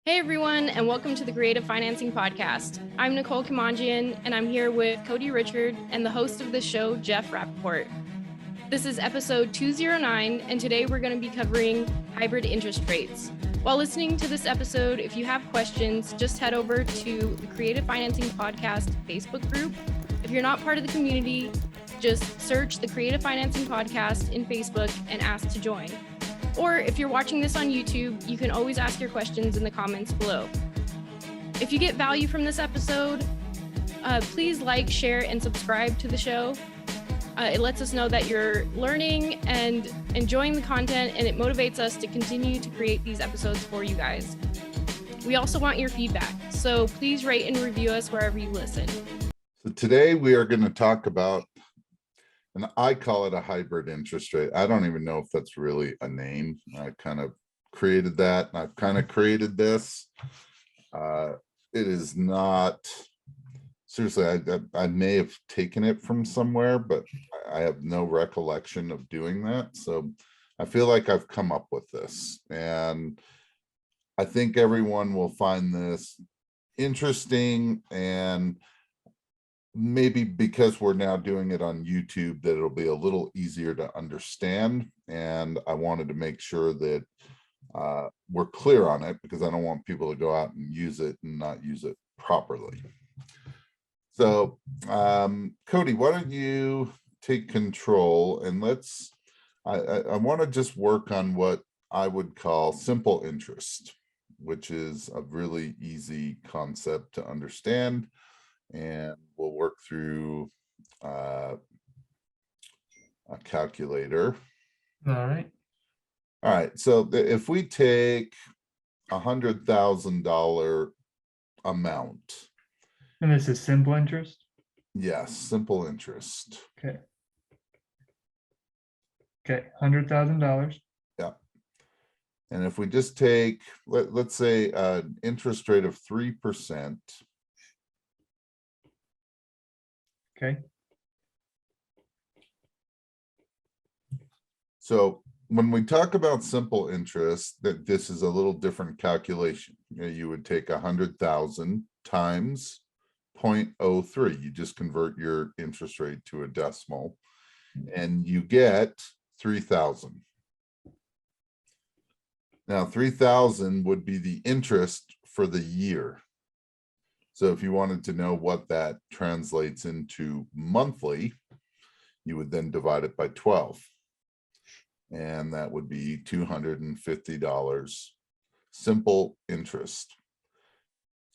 Hey everyone, and welcome to the Creative Financing Podcast. I'm Nicole Kamanjian, and I'm here with Cody Richard and the host of this show, Jeff Rappaport. This is episode 209, and today we're going to be covering hybrid interest rates. While listening to this episode, if you have questions, just head over to the Creative Financing Podcast Facebook group. If you're not part of the community, just search the Creative Financing Podcast in Facebook and ask to join. Or if you're watching this on YouTube, you can always ask your questions in the comments below. If you get value from this episode, please like, share, and subscribe to the show. It lets us know that you're learning and enjoying the content, and it motivates us to continue to create these episodes for you guys. We also want your feedback, so please rate and review us wherever you listen. So today we are going to talk about, and I call it a hybrid interest rate. I don't even know if that's really a name. I kind of created that, and I've kind of created this. It is not, seriously, I may have taken it from somewhere, but I have no recollection of doing that. So I feel like I've come up with this, and I think everyone will find this interesting, and maybe because we're now doing it on YouTube, that it'll be a little easier to understand. And I wanted to make sure that we're clear on it, because I don't want people to go out and use it and not use it properly. So Cody, why don't you take control, and I want to just work on what I would call simple interest, which is a really easy concept to understand. And we'll work through a calculator. All right. So if we take $100,000 amount. And this is simple interest? Yes, simple interest. Okay. Okay, $100,000. Yeah. And if we just take, let's say an interest rate of 3%. Okay. So when we talk about simple interest, that this is a little different calculation. You would take 100,000 times 0.03. You just convert your interest rate to a decimal, and you get 3,000. Now, 3,000 would be the interest for the year. So if you wanted to know what that translates into monthly, you would then divide it by 12. And that would be $250 simple interest.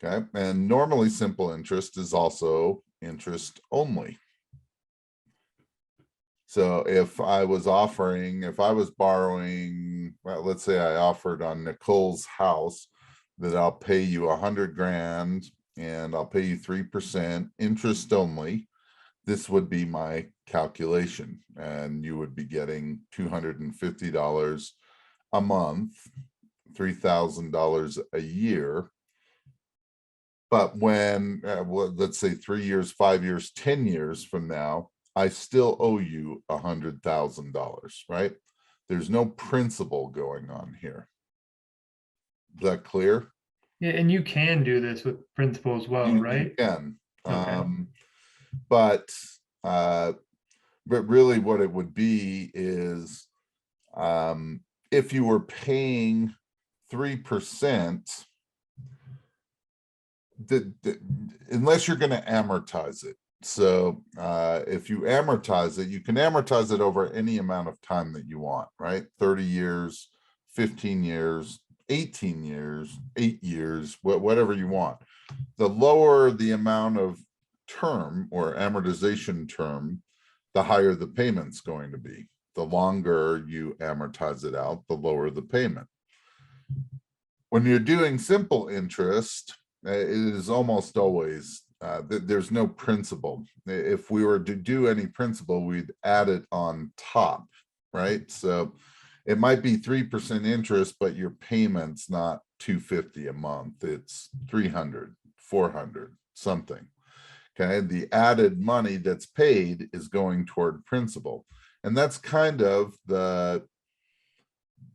Okay. And normally simple interest is also interest only. So if I was borrowing, well, let's say I offered on Nicole's house that I'll pay you $100,000 and I'll pay you 3% interest only, this would be my calculation, and you would be getting $250 a month, $3,000 a year. But when, well, let's say 3 years, 5 years, 10 years from now, I still owe you $100,000, right? There's no principal going on here. Is that clear? Yeah, and you can do this with principal as well, right? You can. Okay. But really what it would be is if you were paying 3%, unless you're going to amortize it. So if you amortize it, you can amortize it over any amount of time that you want, right? 30 years, 15 years, 18 years, 8 years, whatever you want. The lower the amount of term or amortization term, the higher the payment's going to be. The longer you amortize it out, the lower the payment. When you're doing simple interest, it is almost always, there's no principal. If we were to do any principal, we'd add it on top, right? So it might be 3% interest, but your payment's not $250 a month. It's $300, $400, something. Okay, the added money that's paid is going toward principal, and that's kind of the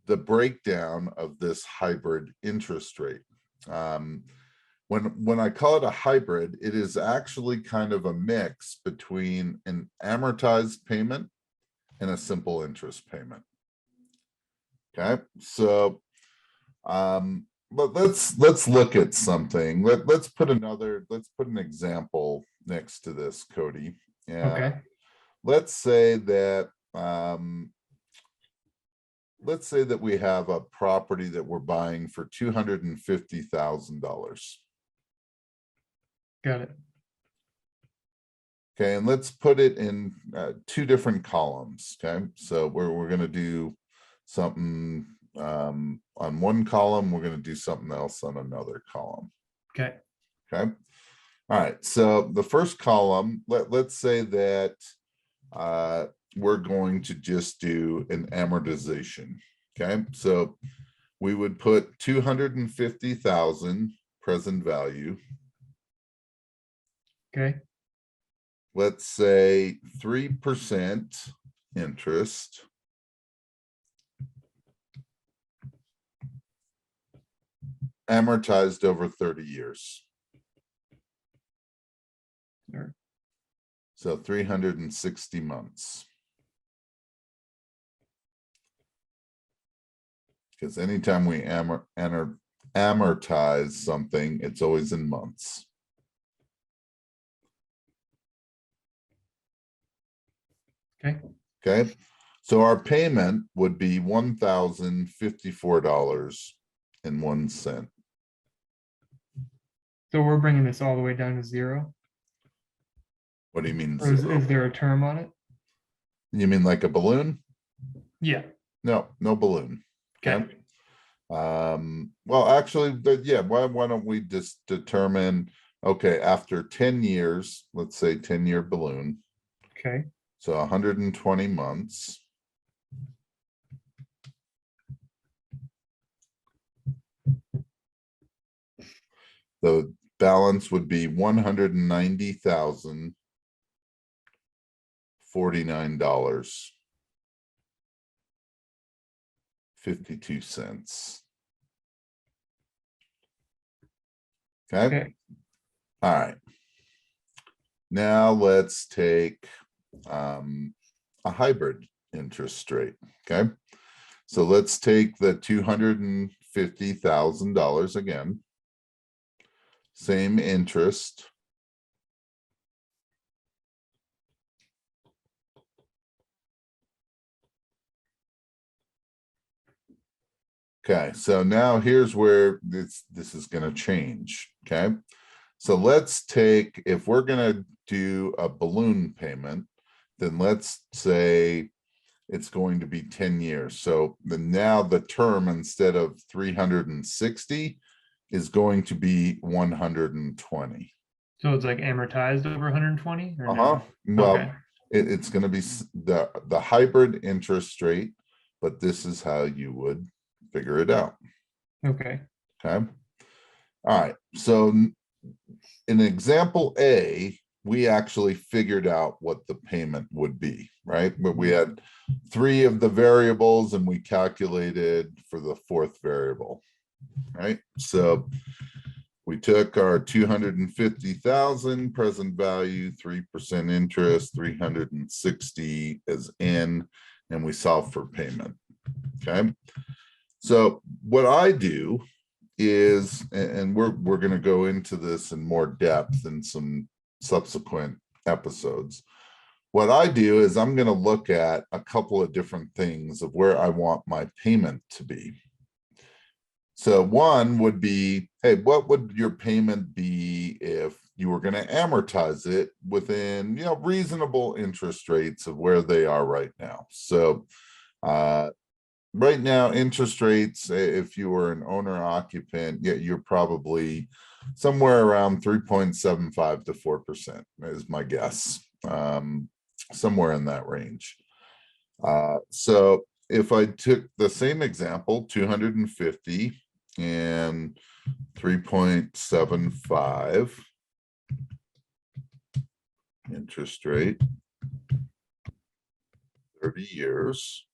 breakdown of this hybrid interest rate. When I call it a hybrid, it is actually kind of a mix between an amortized payment and a simple interest payment. Okay, so but let's look at something. Let's put an example next to this, Cody. Okay. Let's say that we have a property that we're buying for $250,000. Got it. Okay, and let's put it in two different columns. Okay, so we're going to do something on one column. We're going to do something else on another column. Okay. Okay. All right. So the first column, let's say that we're going to just do an amortization. Okay. So we would put 250,000 present value. Okay. Let's say 3% interest. Amortized over 30 years. Sure. So 360 months. Because anytime we amortize something, it's always in months. Okay. Okay. So our payment would be $1,054.01. So we're bringing this all the way down to zero? What do you mean Or is zero? there a term on it? You mean like a balloon? Yeah. No, no balloon. Okay. Well, actually, yeah, why don't we just determine, okay, after 10 years, let's say 10-year balloon. Okay. So 120 months. The balance would be $190,049.52. Okay. Okay. All right. Now let's take a hybrid interest rate. Okay. So let's take the $250,000 again. Same interest. Okay, so now here's where this is going to change. Okay, so let's take, if we're going to do a balloon payment, then let's say it's going to be 10 years. So now the term, instead of 360, is going to be 120. So it's like amortized over 120 or Uh-huh. no? Well, Okay. it's going to be the hybrid interest rate, but this is how you would figure it out. Okay. Okay. All right. So in example A, we actually figured out what the payment would be, right? But we had 3 of the variables and we calculated for the 4th variable, right? So we took our 250,000 present value, 3% interest, 360 as in, and we solve for payment. Okay. So what I do is, and we're going to go into this in more depth in some subsequent episodes. What I do is I'm going to look at a couple of different things of where I want my payment to be. So one would be, hey, what would your payment be if you were going to amortize it within, reasonable interest rates of where they are right now? So right now, interest rates, if you were an owner occupant, you're probably somewhere around 3.75 to 4% is my guess, somewhere in that range. So if I took the same example, 250 and 3.75 interest rate, 30 years.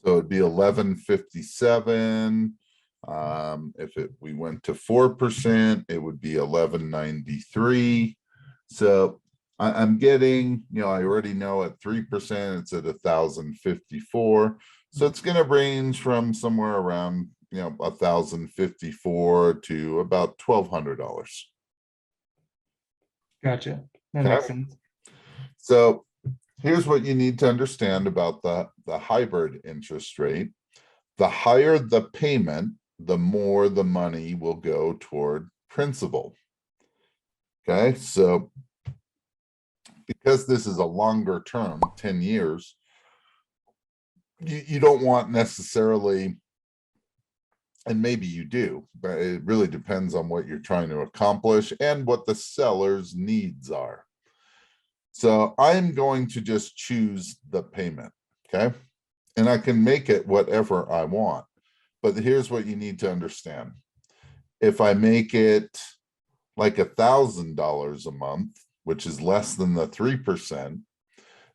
So it'd be 1157. If we went to 4%, it would be 1193. So I'm getting, I already know at 3%, it's at 1054. So it's going to range from somewhere around, 1054 to about $1,200. Gotcha. That Okay. makes sense. So here's what you need to understand about the hybrid interest rate. The higher the payment, the more the money will go toward principal. Okay, so because this is a longer term, 10 years, you don't want necessarily, and maybe you do, but it really depends on what you're trying to accomplish and what the seller's needs are. So I'm going to just choose the payment, okay? And I can make it whatever I want. But here's what you need to understand. If I make it like $1,000 a month, which is less than the 3%,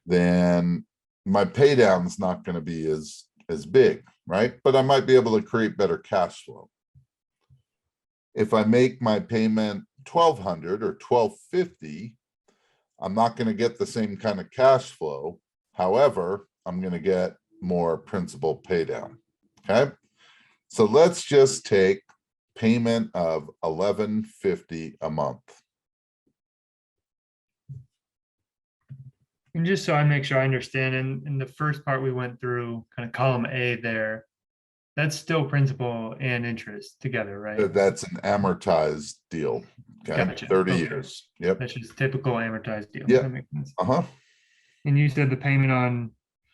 then my pay down is not going to be as big, right? But I might be able to create better cash flow. If I make my payment $1,200 or $1,250, I'm not going to get the same kind of cash flow. However, I'm going to get more principal pay down. Okay. So let's just take payment of $1,150 a month. And just so I make sure I understand, in the first part we went through, kind of column A there, that's still principal and interest together, right? That's an amortized deal. Okay. Gotcha. 30 Okay. years. Yep. That's just typical amortized deal. Yep. That makes sense. Uh-huh. And you said the payment on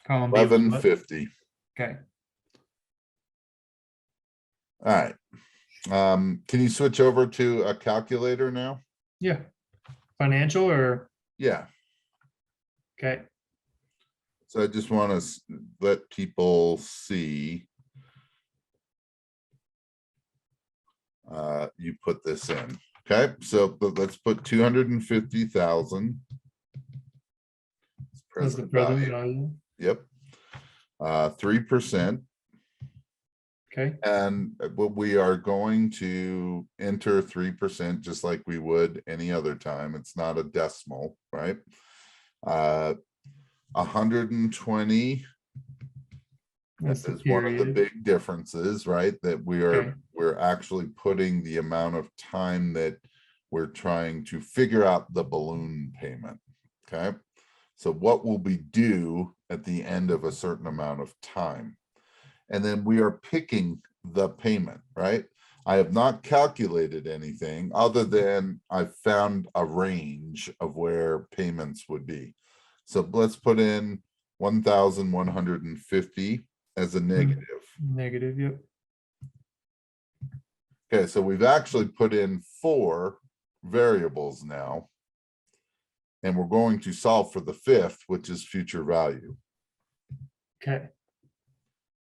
column B was what? $1,150. Okay. All right. Can you switch over to a calculator now? Yeah. Financial or Yeah. okay. So I just want to let people see you put this in. Okay, so let's put 250,000. That's the present value. Yep. 3%. Okay. And we are going to enter 3% just like we would any other time. It's not a decimal, right? 120 That's the is one of the period. big differences, right? That we're actually putting the amount of time that we're trying to figure out the balloon payment. Okay. So what will be due at the end of a certain amount of time? And then we are picking the payment, right? I have not calculated anything other than I found a range of where payments would be. So let's put in 1,150 as a negative. Negative, yep. Okay, so we've actually put in 4 variables now. And we're going to solve for the 5th, which is future value. Okay.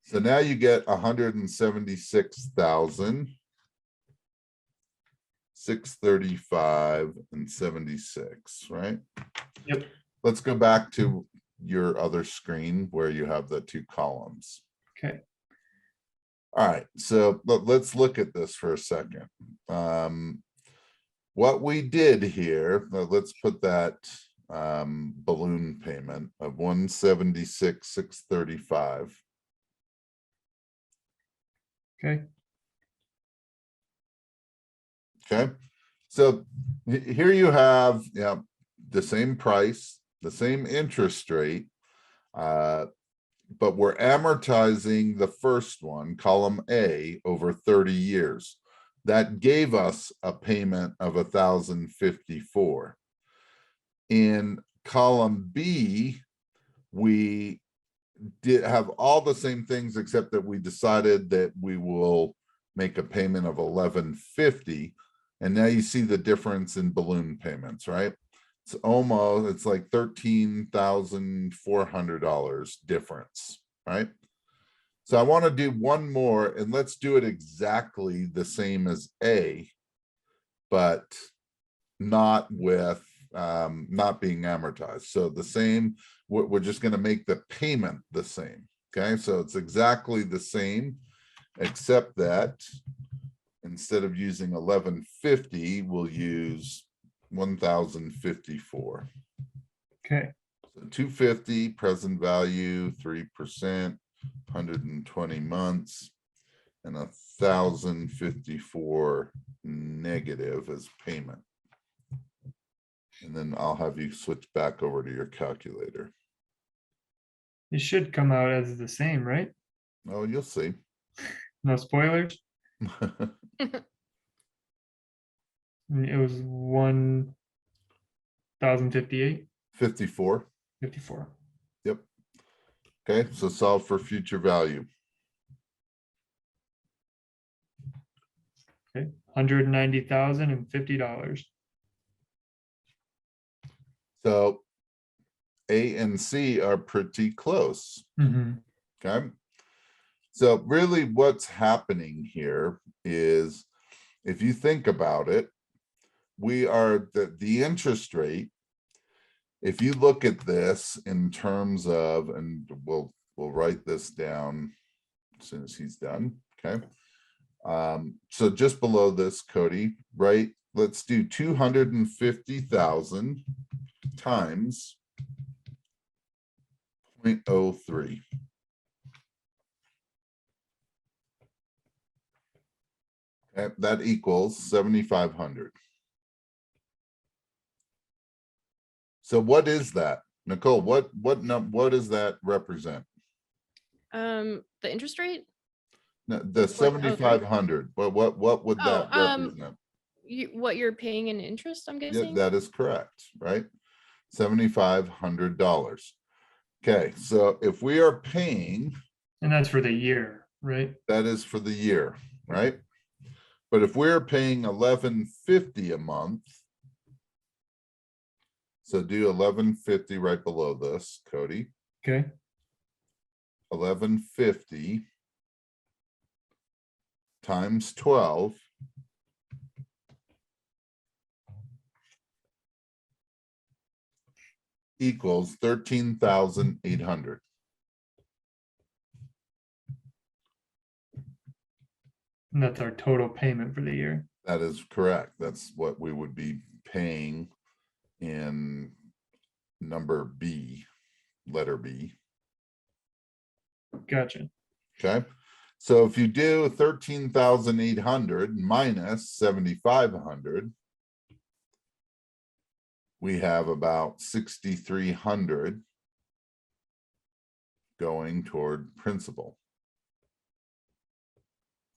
So now you get 176,635 and 76, right? Yep. Let's go back to your other screen where you have the 2 columns. Okay. All right, so let's look at this for a second. What we did here, let's put that balloon payment of 176,635. Okay. Okay, so here you have the same price, the same interest rate, but we're amortizing the first one, column A, over 30 years. That gave us a payment of 1,054. In column B, we did have all the same things except that we decided that we will make a payment of 1,150. And now you see the difference in balloon payments, right? It's like $13,400 difference, right? So I want to do one more, and let's do it exactly the same as A, but not with not being amortized. So the same, we're just going to make the payment the same. Okay, so it's exactly the same. except that instead of using 1150, we'll use 1054. Okay. So 250 present value, 3%, 120 months, and 1054 negative as payment. And then I'll have you switch back over to your calculator. It should come out as the same, right? Oh, you'll see. No spoilers. It was 1,058, 54. 54. Yep. Okay, so solve for future value. Okay, $190,050. So A and C are pretty close. Okay. So really what's happening here is, if you think about it, we are the interest rate. If you look at this in terms of, and we'll write this down as soon as he's done. Okay. So just below this, Cody, right? Let's do 250,000 times 0.03. Okay, that equals 7,500. So what is that, Nicole? What does that represent? The interest rate? No, the 7,500. What would that represent? What you're paying in interest, I'm Yeah, guessing. that is correct, right? $7,500. Okay, so if we are paying, And that's for the year, right? that is for the year, right? But if we're paying 1150 a month, so do 1150 right below this, Cody. Okay. 1150 times 12 equals 13,800. And that's our total payment for the year. That is correct. That's what we would be paying in number B, letter B. Gotcha. Okay. So if you do 13,800 minus 7,500, we have about 6,300 going toward principal.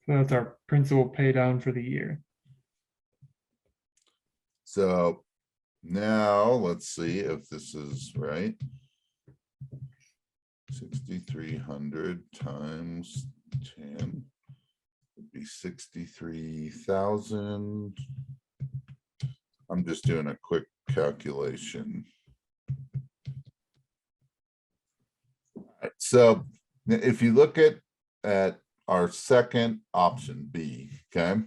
So that's our principal pay down for the year. So now let's see if this is right. 6,300 times 10 would be 63,000. I'm just doing a quick calculation. All right, so if you look at our second option, B, okay,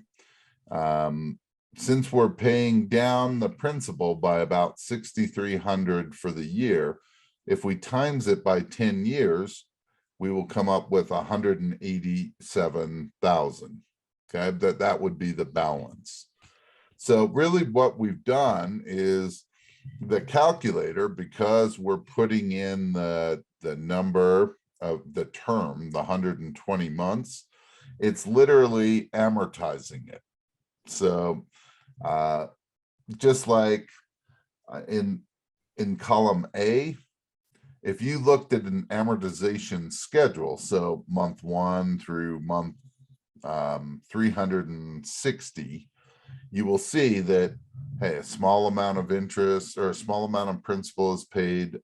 since we're paying down the principal by about 6,300 for the year, if we times it by 10 years, we will come up with 187,000. Okay, that would be the balance. So really what we've done is the calculator, because we're putting in the number of the term, the 120 months, it's literally amortizing it. So just like in column A, if you looked at an amortization schedule, so month 1 through month 360, you will see that, hey, a small amount of interest or a small amount of principal is paid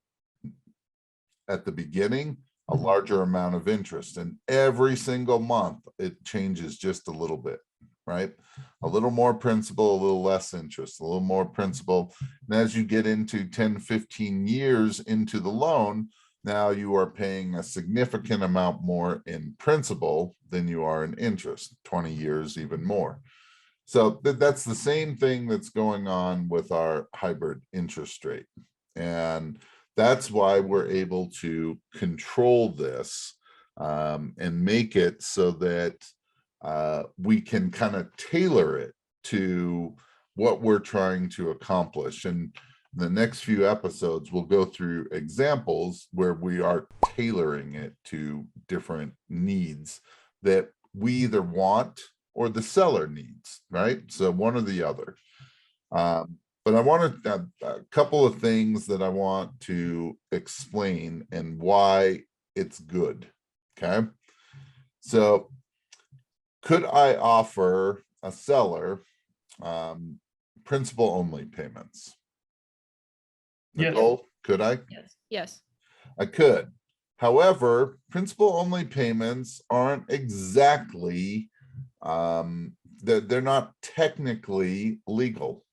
at the beginning, a larger amount of interest, and every single month it changes just a little bit, right? A little more principal, a little less interest, a little more principal. And as you get into 10, 15 years into the loan, now you are paying a significant amount more in principal than you are in interest, 20 years, even more. So that's the same thing that's going on with our hybrid interest rate. And that's why we're able to control this and make it so that we can kind of tailor it to what we're trying to accomplish. And the next few episodes, we'll go through examples where we are tailoring it to different needs that we either want or the seller needs, right? So one or the other. But I want to a couple of things that I want to explain and why it's good. Okay. So could I offer a seller principal only payments? Yes. Nicole, could I? Yes. I could. However, principal only payments aren't exactly they're not technically legal,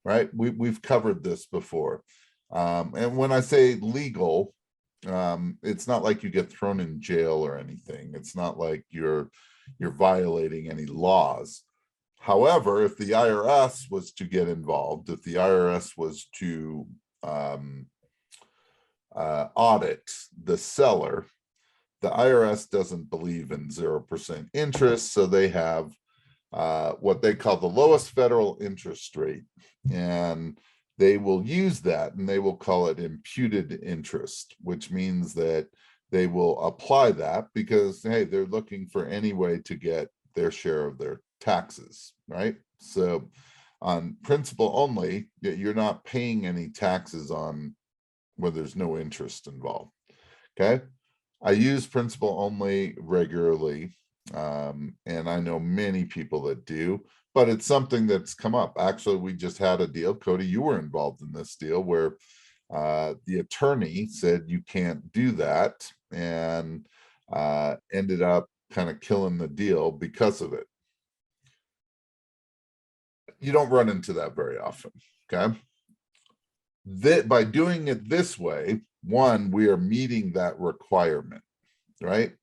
right? We've covered this before. And when I say legal, it's not like you get thrown in jail or anything. It's not like you're violating any laws. However, if the IRS was to get involved, if the IRS was to audit the seller, the IRS doesn't believe in 0% interest, so they have what they call the lowest federal interest rate, and they will use that and they will call it imputed interest, which means that they will apply that because, hey, they're looking for any way to get their share of their taxes, right? So on principal only, you're not paying any taxes on where there's no interest involved. Okay. I use principal only regularly. And I know many people that do, but it's something that's come up. Actually, we just had a deal. Cody, you were involved in this deal where the attorney said you can't do that, and ended up kind of killing the deal because of it. You don't run into that very often. Okay. That by doing it this way, one, we are meeting that requirement, right?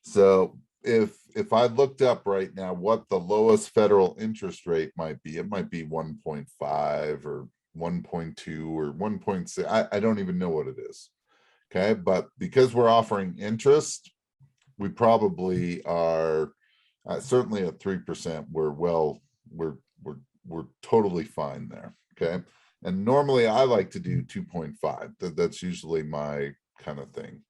So if I looked up right now what the lowest federal interest rate might be, it might be 1.5 or 1.2 or 1.6. I don't even know what it is. Okay. But because we're offering interest, we probably are certainly at 3%. We're totally fine there. Okay. And normally I like to do 2.5. That's usually my kind of thing.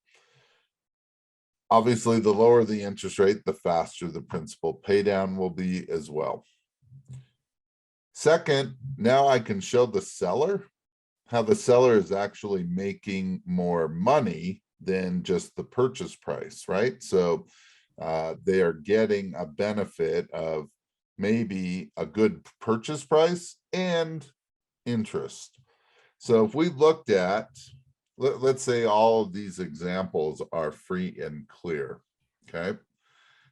Obviously, the lower the interest rate, the faster the principal pay down will be as well. Second, now I can show the seller how the seller is actually making more money than just the purchase price, right? So they are getting a benefit of maybe a good purchase price and interest. So if we looked at, let's say all of these examples are free and clear. Okay.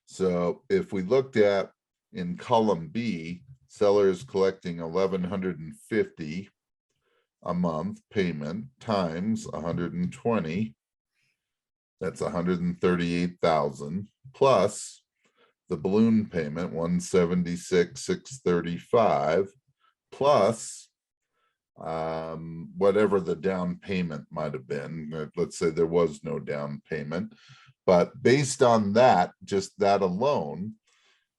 So if we looked at in column B, sellers collecting 1,150 a month payment times 120, that's 138,000 plus the balloon payment 176,635 plus whatever the down payment might have been. Let's say there was no down payment, but based on that, just that alone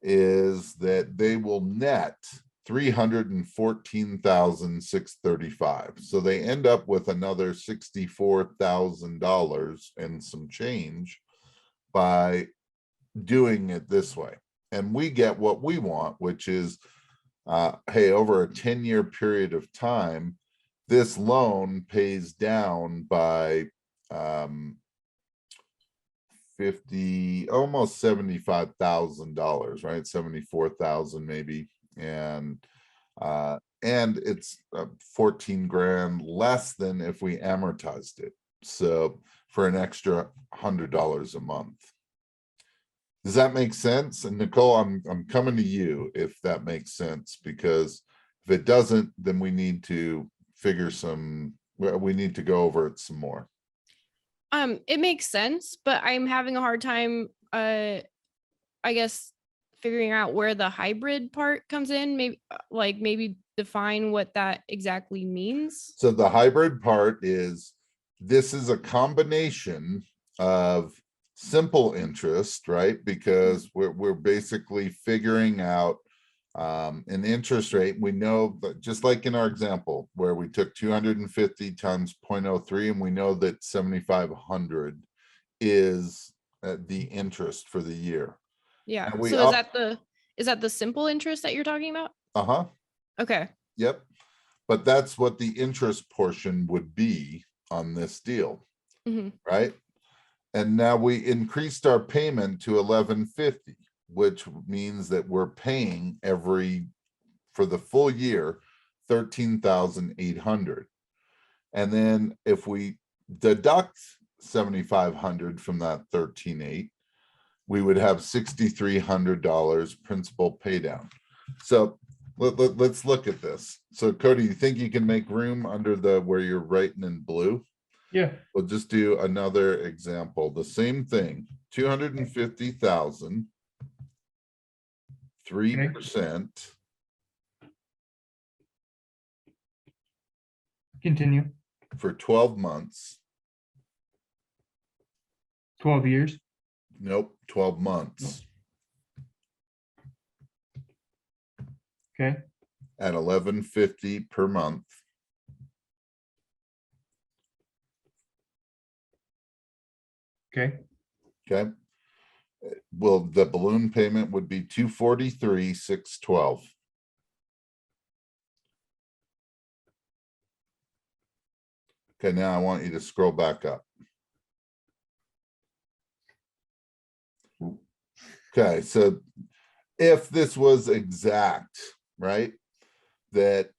is that they will net 314,635. So they end up with another $64,000 and some change by doing it this way. And we get what we want, which is hey, over a 10-year period of time, this loan pays down by 50, almost $75,000, right? 74,000 maybe. And it's 14 grand less than if we amortized it. So for an extra $100 a month. Does that make sense? And Nicole, I'm coming to you if that makes sense, because if it doesn't, then we need to we need to go over it some more. It makes sense, but I'm having a hard time, I guess, figuring out where the hybrid part comes in. Maybe define what that exactly means. So the hybrid part is, this is a combination of simple interest, right? Because we're basically figuring out an interest rate. We know that, just like in our example where we took 250 times 0.03, and we know that 7,500 is the interest for the year. Yeah. And we So up, is that the simple interest that you're talking about? uh-huh, Okay. yep. But that's what the interest portion would be on this deal, right? And now we increased our payment to 1150, which means that we're paying for the full year, 13,800. And then if we deduct 7,500 from that 13,800, we would have $6,300 principal pay down. So let's look at this. So Cody, you think you can make room under where you're writing in blue? Yeah. We'll just do another example. The same thing, 250,000, 3% Continue. for 12 months. 12 years. Nope, 12 months Okay. at 1150 per month. Okay. Okay. Well, the balloon payment would be 243,612. Okay, now I want you to scroll back up. Okay, so if this was exact, right, that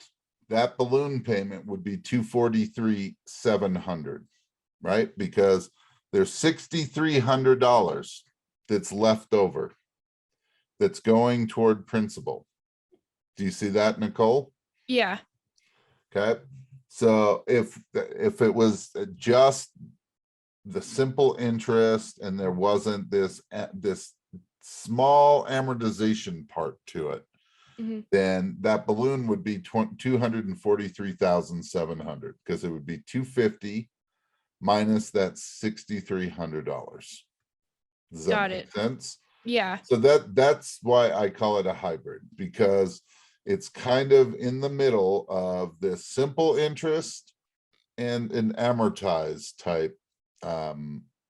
balloon payment would be 243,700, right? Because there's $6,300 that's left over that's going toward principal. Do you see that, Nicole? Yeah. Okay. So if it was just the simple interest and there wasn't this small amortization part to it, then that balloon would be 243,700, because it would be 250 minus that $6,300. Does that Got make it. sense? Yeah. So that's why I call it a hybrid, because it's kind of in the middle of this simple interest and an amortized type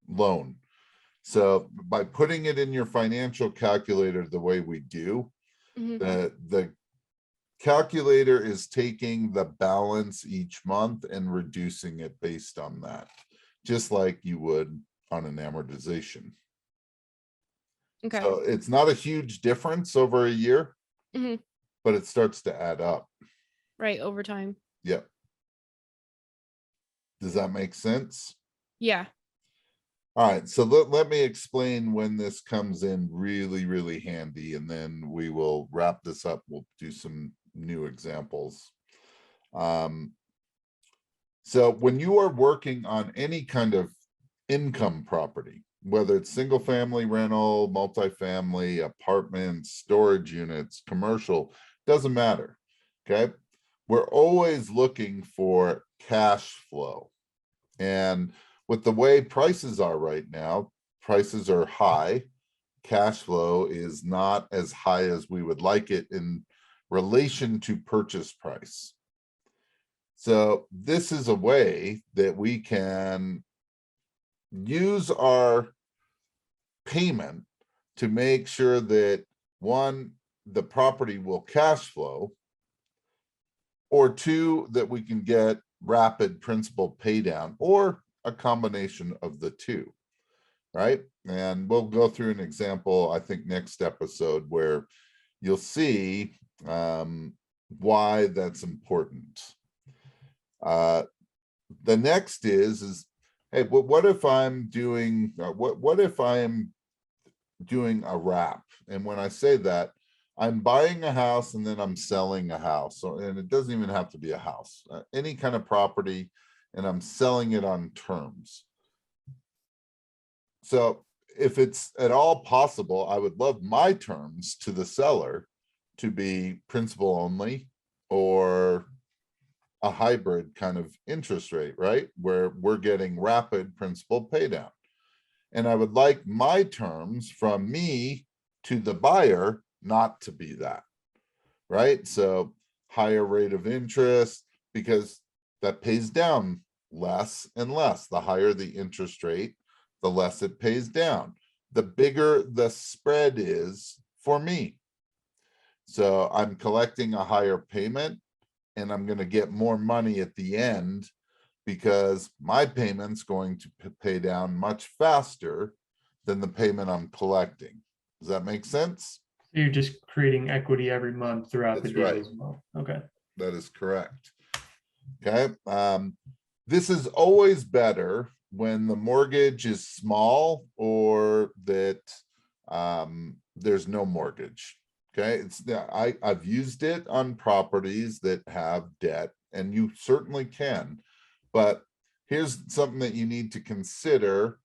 loan. So by putting it in your financial calculator the way we do, the calculator is taking the balance each month and reducing it based on that, just like you would on an amortization. Okay. So it's not a huge difference over a year, but it starts to add up. Right, over time. Yep. Does that make sense? Yeah. All right, so let me explain when this comes in really, really handy, and then we will wrap this up. We'll do some new examples. So when you are working on any kind of income property, whether it's single family rental, multifamily, apartments, storage units, commercial, doesn't matter, okay? We're always looking for cash flow. And with the way prices are right now, prices are high. Cash flow is not as high as we would like it in relation to purchase price. So this is a way that we can use our payment to make sure that, one, the property will cash flow, or two, that we can get rapid principal pay down, or a combination of the two, right? And we'll go through an example, I think, next episode, where you'll see why that's important. The next is hey, what if I'm doing what if I'm doing a wrap? And when I say that, I'm buying a house and then I'm selling a house. So, and it doesn't even have to be a house, any kind of property, and I'm selling it on terms. So if it's at all possible, I would love my terms to the seller to be principal only, or a hybrid kind of interest rate, right? Where we're getting rapid principal pay down. And I would like my terms from me to the buyer not to be that, right? So higher rate of interest, because that pays down less and less. The higher the interest rate, the less it pays down. The bigger the spread is for me. So I'm collecting a higher payment and I'm going to get more money at the end because my payment's going to pay down much faster than the payment I'm collecting. Does that make sense? You're just creating equity every month throughout the That's deal right. as well. Okay. That is correct. Okay. This is always better when the mortgage is small or that there's no mortgage. Okay. I've used it on properties that have debt, and you certainly can. But here's something that you need to consider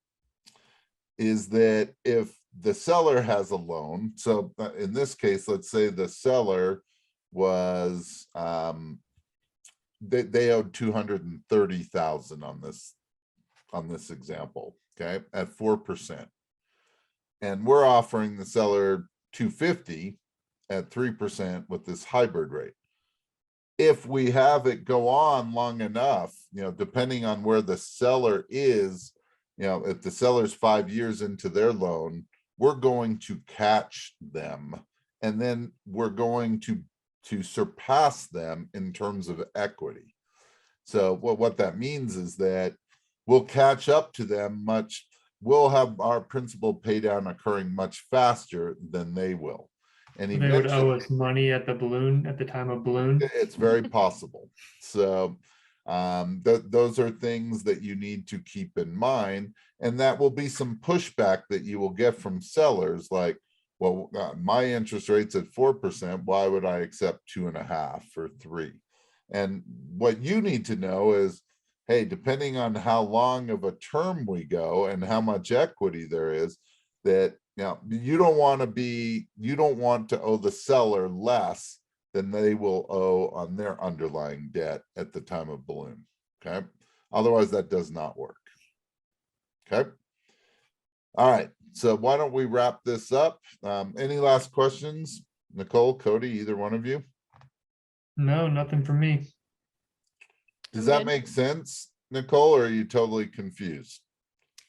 is that if the seller has a loan, so in this case, let's say the seller was they owed 230,000 on this example, okay, at 4%. And we're offering the seller 250 at 3% with this hybrid rate. If we have it go on long enough, depending on where the seller is, if the seller's 5 years into their loan, we're going to catch them, and then we're going to surpass them in terms of equity. So what that means is that we'll catch up to them we'll have our principal pay down occurring much faster than they will. And They would owe us money at the time of balloon. It's very possible. So those are things that you need to keep in mind, and that will be some pushback that you will get from sellers like, well, my interest rate's at 4%. Why would I accept 2.5 or 3? And what you need to know is, hey, depending on how long of a term we go and how much equity there is, that you don't want to owe the seller less than they will owe on their underlying debt at the time of balloon. Okay. Otherwise, that does not work. Okay. All right. So why don't we wrap this up? Any last questions? Nicole, Cody, either one of you? No, nothing for me. Does that make sense, Nicole, or are you totally confused?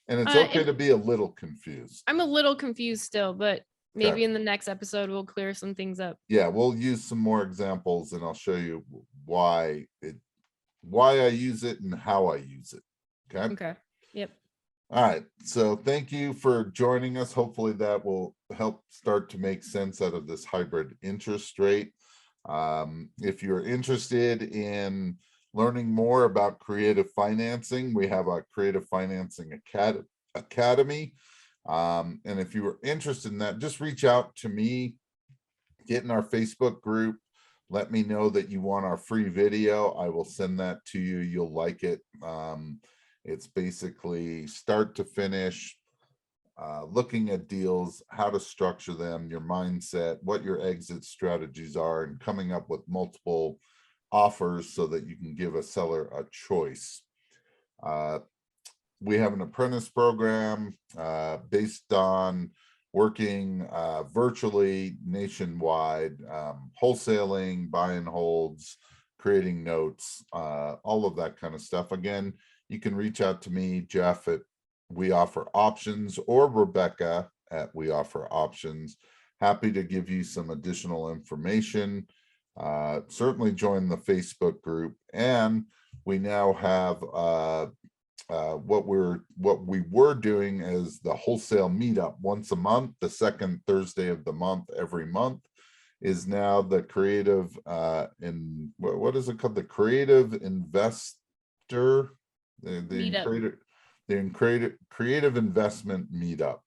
And it's okay to be a little confused. I'm a little confused still, but maybe in the next episode, we'll clear some things up. Yeah, we'll use some more examples and I'll show you why I use it and how I use it. Okay. Okay. Yep. All right. So thank you for joining us. Hopefully that will help start to make sense out of this hybrid interest rate. If you're interested in learning more about creative financing, we have a creative financing academy. And if you were interested in that, just reach out to me, get in our Facebook group, let me know that you want our free video. I will send that to you. You'll like it. It's basically start to finish, looking at deals, how to structure them, your mindset, what your exit strategies are, and coming up with multiple offers so that you can give a seller a choice. We have an apprentice program based on working virtually nationwide, wholesaling, buy and holds, creating notes, all of that kind of stuff. Again, you can reach out to me, Jeff, at We Offer Options, or Rebecca at We Offer Options. Happy to give you some additional information. Certainly join the Facebook group, and we now have what we were doing is the wholesale meetup once a month. The second Thursday of the month every month is now the creative what is it called? The creative investor, creative investment meetup.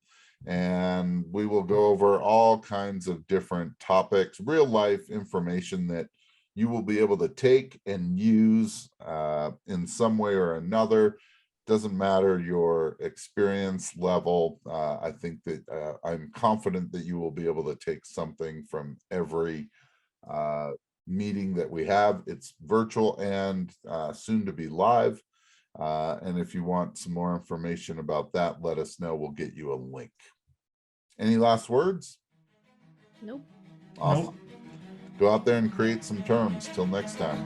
And we will go over all kinds of different topics, real life information that you will be able to take and use in some way or another. Doesn't matter your experience level. I think that I'm confident that you will be able to take something from every meeting that we have. It's virtual and soon to be live. And if you want some more information about that, let us know. We'll get you a link. Any last words? Nope. Awesome. Go out there and create some terms. Till next time.